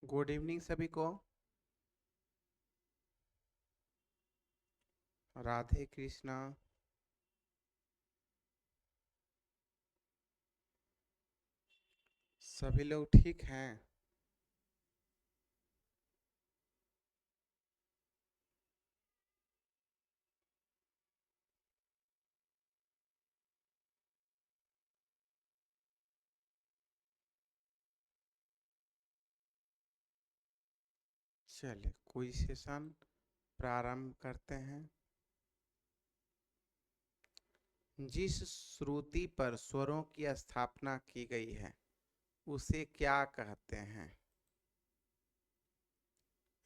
Good evening सभी को। राधे कृष्णा। सभी लोग ठीक हैं? चलिए कोई सेशन प्रारंभ करते हैं। जिस श्रुति पर स्वरों की स्थापना की गई है उसे क्या कहते हैं?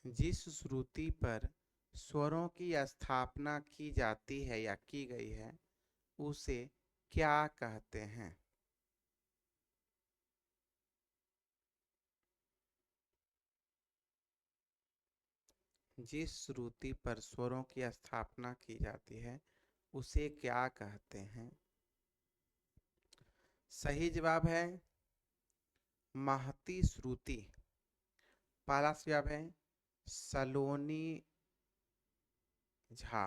जिस श्रुति पर स्वरों की स्थापना की जाती है या की गई है उसे क्या कहते हैं? जिस श्रुति पर स्वरों की स्थापना की जाती है उसे क्या कहते हैं? सही जवाब है महती श्रुति। पहला जवाब है सलोनी झा।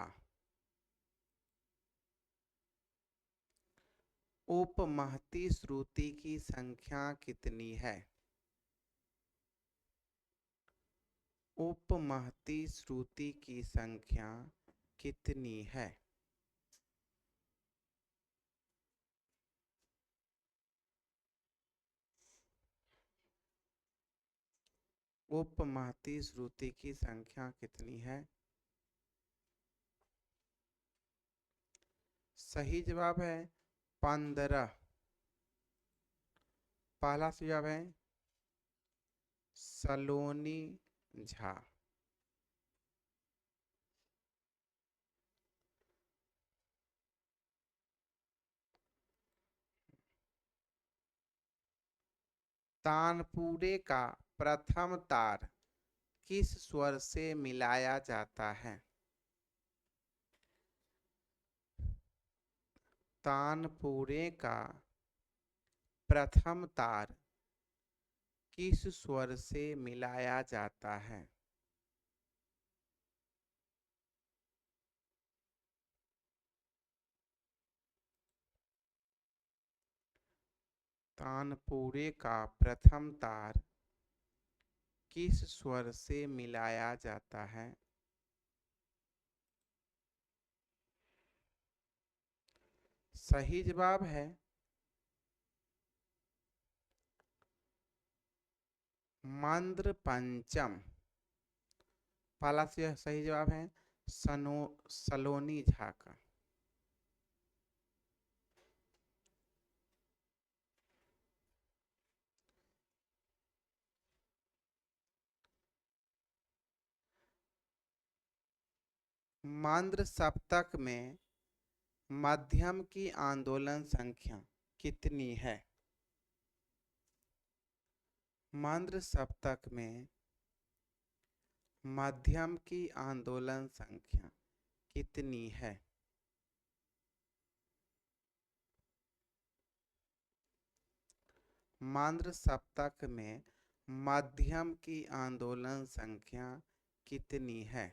उपमहती श्रुति की संख्या कितनी है? उपमहती श्रुति की संख्या कितनी है? उपमहती श्रुति की संख्या कितनी है? सही जवाब है 15। पहला जवाब है सलोनी झा। तानपुरे का प्रथम तार किस स्वर से मिलाया जाता है? तानपुरे का प्रथम तार किस स्वर से मिलाया जाता है? तानपुरे का प्रथम तार किस स्वर से मिलाया जाता है? सही जवाब है मंद्र पंचम। पहला से सही जवाब है सलोनी झा का। मंद्र सप्तक में मध्यम की आंदोलन संख्या कितनी है? मंद्र सप्तक में मध्यम की आंदोलन संख्या कितनी है? मंद्र सप्तक में मध्यम की आंदोलन संख्या कितनी है?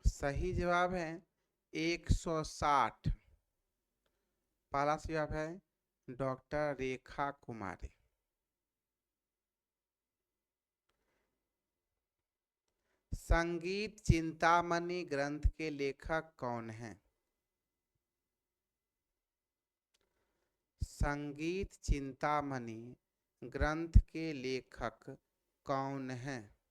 सही जवाब है 160। पहला जवाब है डॉक्टर रेखा कुमारी। संगीत चिंतामणि ग्रंथ के लेखक कौन हैं? संगीत चिंतामणि ग्रंथ के लेखक कौन हैं?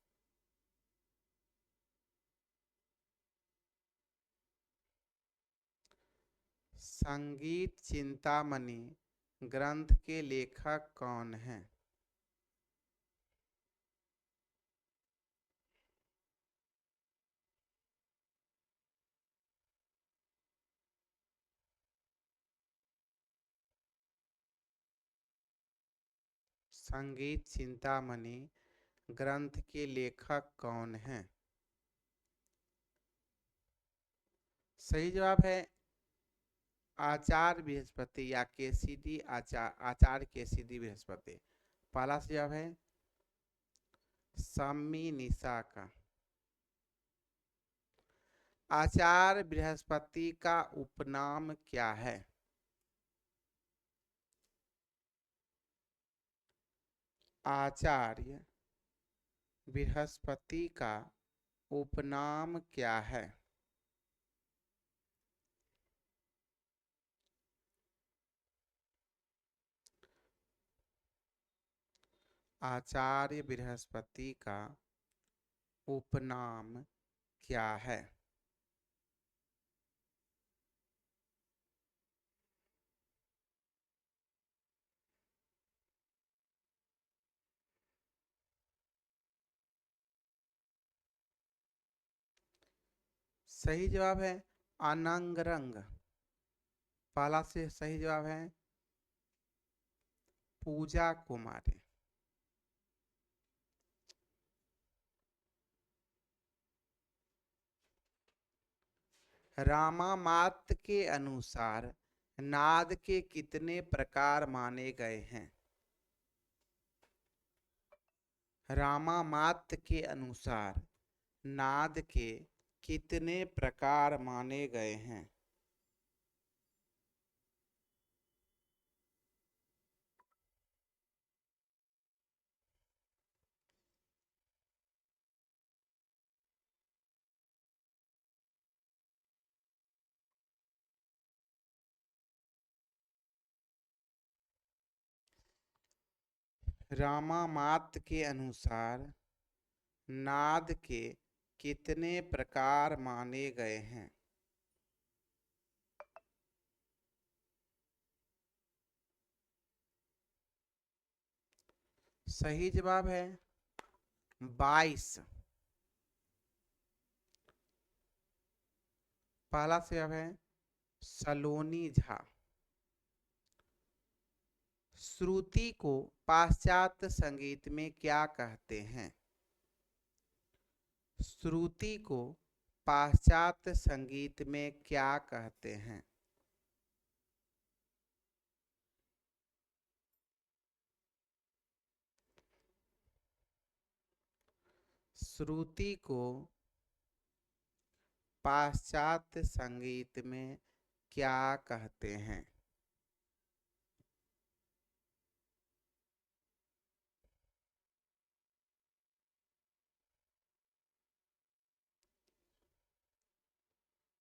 संगीत चिंतामणि ग्रंथ के लेखक कौन हैं? संगीत चिंतामणि ग्रंथ के लेखक कौन हैं? सही जवाब है आचार्य बृहस्पति या केसीडी आचार्य केसीडी बृहस्पति। पहला जवाब है सम्मी निशा का। आचार्य बृहस्पति का उपनाम क्या है? आचार्य बृहस्पति का उपनाम क्या है? आचार्य बृहस्पति का उपनाम क्या है? सही जवाब है अनंगरंग। पहला से सही जवाब है पूजा कुमारी। रामामात्य के अनुसार नाद के कितने प्रकार माने गए हैं? रामामात्य के अनुसार नाद के कितने प्रकार माने गए हैं? रामामात्य के अनुसार नाद के कितने प्रकार माने गए हैं? सही जवाब है 22। पहला जवाब है सलोनी झा। श्रुति को पाश्चात्य संगीत में क्या कहते हैं? श्रुति को पाश्चात्य संगीत में क्या कहते हैं? श्रुति को पाश्चात्य संगीत में क्या कहते हैं?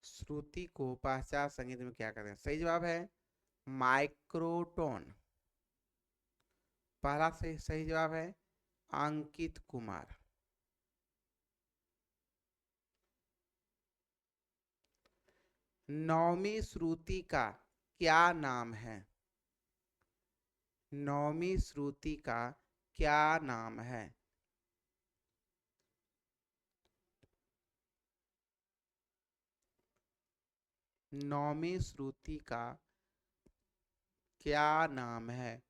श्रुति को पाश्चात्य संगीत में क्या कहते हैं? सही जवाब है माइक्रोटोन। पहला सही जवाब है अंकित कुमार। नौवीं श्रुति का क्या नाम है? नौवीं श्रुति का क्या नाम है? नौवीं श्रुति का क्या नाम है?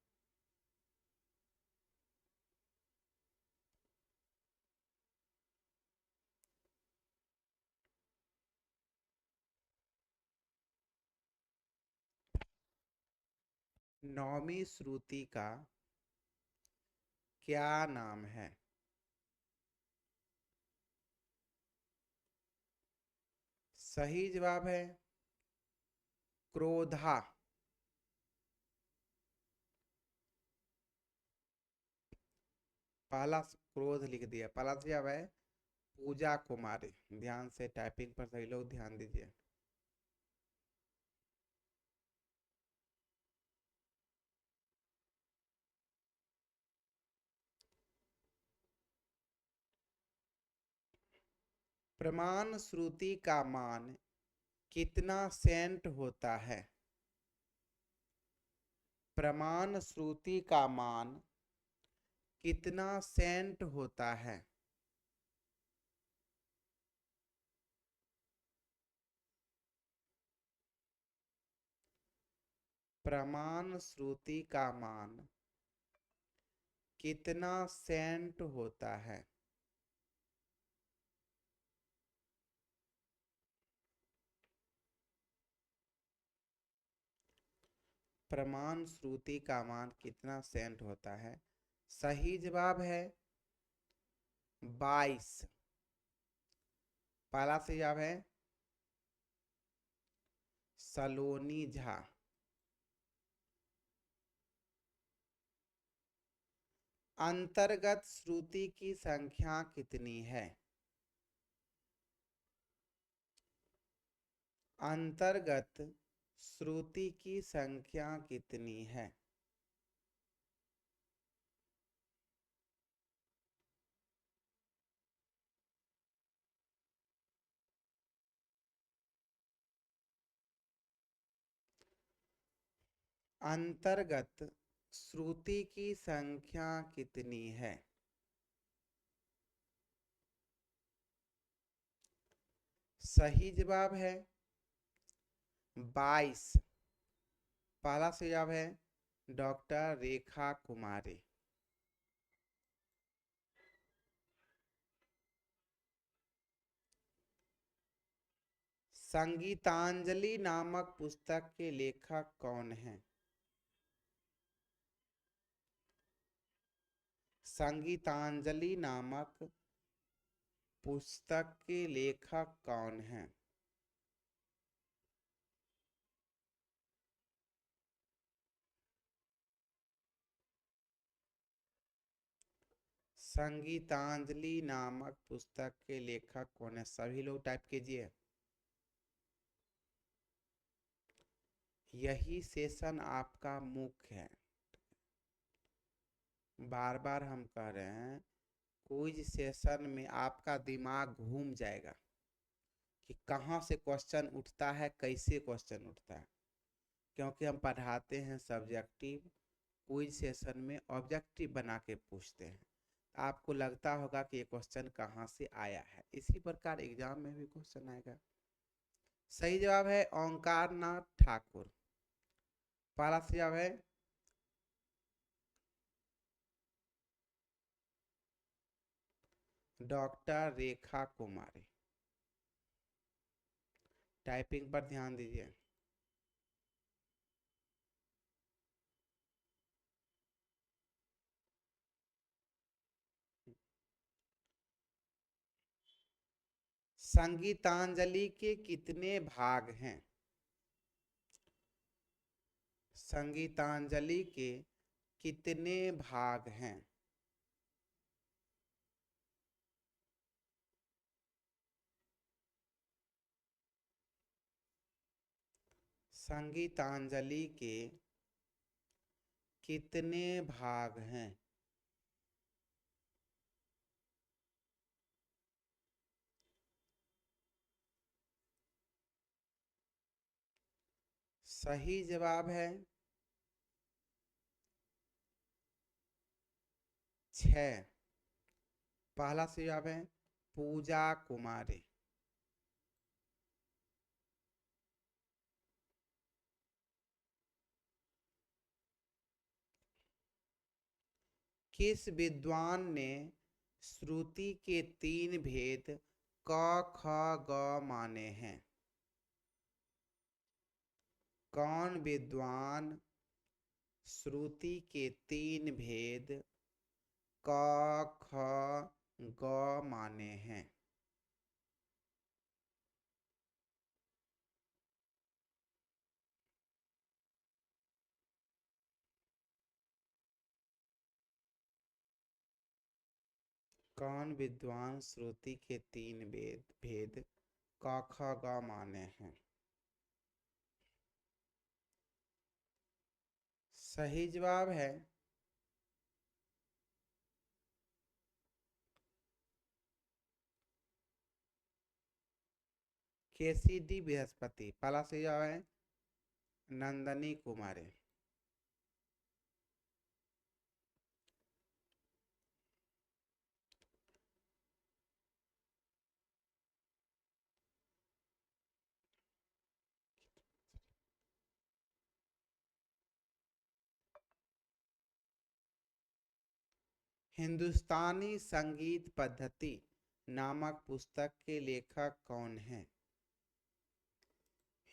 नौवीं श्रुति का क्या नाम है? सही जवाब है क्रोधा। पहला क्रोध लिख दिया। पहला जवाब है पूजा कुमारी। ध्यान से टाइपिंग पर सही लोग ध्यान दीजिए। प्रमाण श्रुति का मान कितना सेंट होता है? प्रमाण श्रुति का मान कितना सेंट होता है? प्रमाण श्रुति का मान कितना सेंट होता है? प्रमाण श्रुति का मान कितना सेंट होता है? सही जवाब है 22। पहला सही जवाब है सलोनी झा। अंतर्गत श्रुति की संख्या कितनी है? अंतर्गत श्रुति की संख्या कितनी है? अंतर्गत श्रुति की संख्या कितनी है? सही जवाब है 22। पहला सही जवाब है डॉक्टर रेखा कुमारी। संगीतांजलि नामक पुस्तक के लेखक कौन हैं? संगीतांजलि नामक पुस्तक के लेखक कौन हैं? संगीतांजलि नामक पुस्तक के लेखक कौन है? सभी लोग टाइप कीजिए। यही सेशन आपका मुख्य है। बार बार हम कह रहे हैं क्विज सेशन में आपका दिमाग घूम जाएगा कि कहाँ से क्वेश्चन उठता है, कैसे क्वेश्चन उठता है, क्योंकि हम पढ़ाते हैं सब्जेक्टिव। क्विज सेशन में ऑब्जेक्टिव बना के पूछते हैं। आपको लगता होगा कि ये क्वेश्चन कहाँ से आया है, इसी प्रकार एग्जाम में भी क्वेश्चन आएगा। सही जवाब है ओंकार नाथ ठाकुर। पहला सही जवाब है डॉक्टर रेखा कुमारी। टाइपिंग पर ध्यान दीजिए। संगीतांजलि के कितने भाग हैं? संगीतांजलि के कितने भाग हैं? संगीतांजलि के कितने भाग हैं? सही जवाब है 6। पहला सही जवाब है पूजा कुमारी। किस विद्वान ने श्रुति के 3 भेद क ख ग माने हैं? कौन विद्वान श्रुति के 3 भेद क ख ग माने हैं? कौन विद्वान श्रुति के 3 भेद क ख ग माने हैं? सही जवाब है केसीडी बृहस्पति। पहला सही जवाब है नंदनी कुमारी। हिंदुस्तानी संगीत पद्धति नामक पुस्तक के लेखक कौन हैं?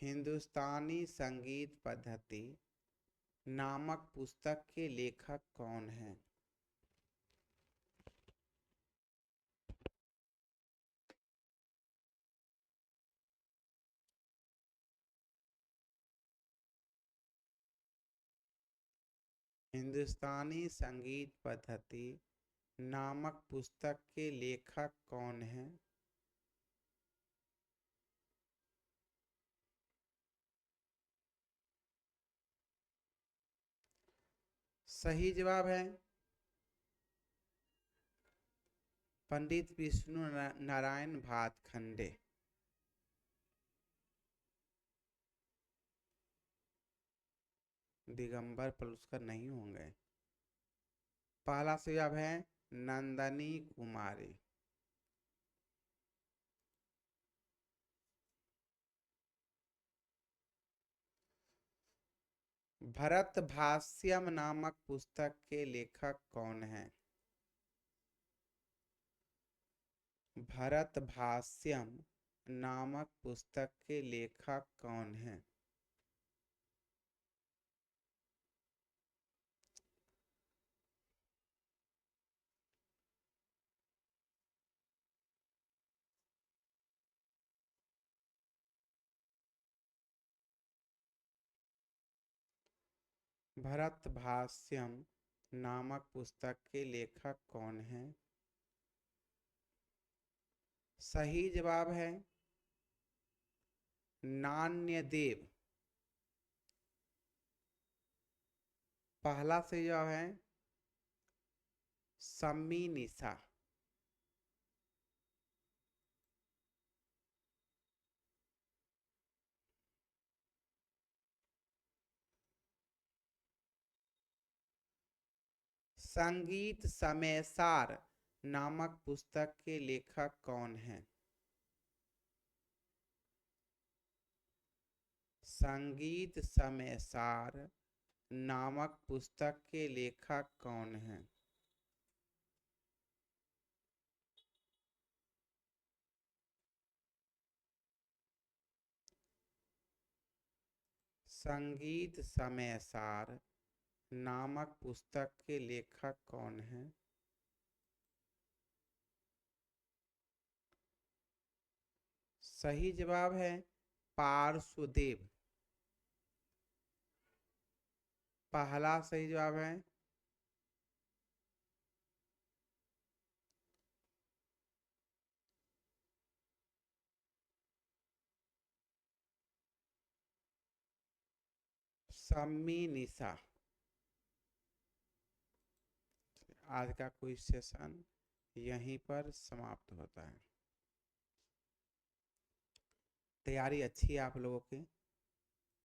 हिंदुस्तानी संगीत पद्धति नामक पुस्तक के लेखक कौन हैं? हिंदुस्तानी संगीत पद्धति नामक पुस्तक के लेखक कौन हैं? सही जवाब है पंडित विष्णु नारायण भातखंडे। दिगंबर पलुस्कर नहीं होंगे। पहला जवाब है नंदनी कुमारी। भरत भाष्यम नामक पुस्तक के लेखक कौन हैं? भरत भाष्यम नामक पुस्तक के लेखक कौन हैं? भरत भाष्यम नामक पुस्तक के लेखक कौन हैं? सही जवाब है नान्यदेव। पहला सही जवाब है सम्मी निशा। संगीत समयसार नामक पुस्तक के लेखक कौन हैं? संगीत समयसार नामक पुस्तक के लेखक कौन हैं? संगीत समयसार नामक पुस्तक के लेखक कौन हैं? सही जवाब है पार्श्वदेव। पहला सही जवाब है सम्मी निशा। आज का क्विज सेशन यहीं पर समाप्त होता है। तैयारी अच्छी है आप लोगों की।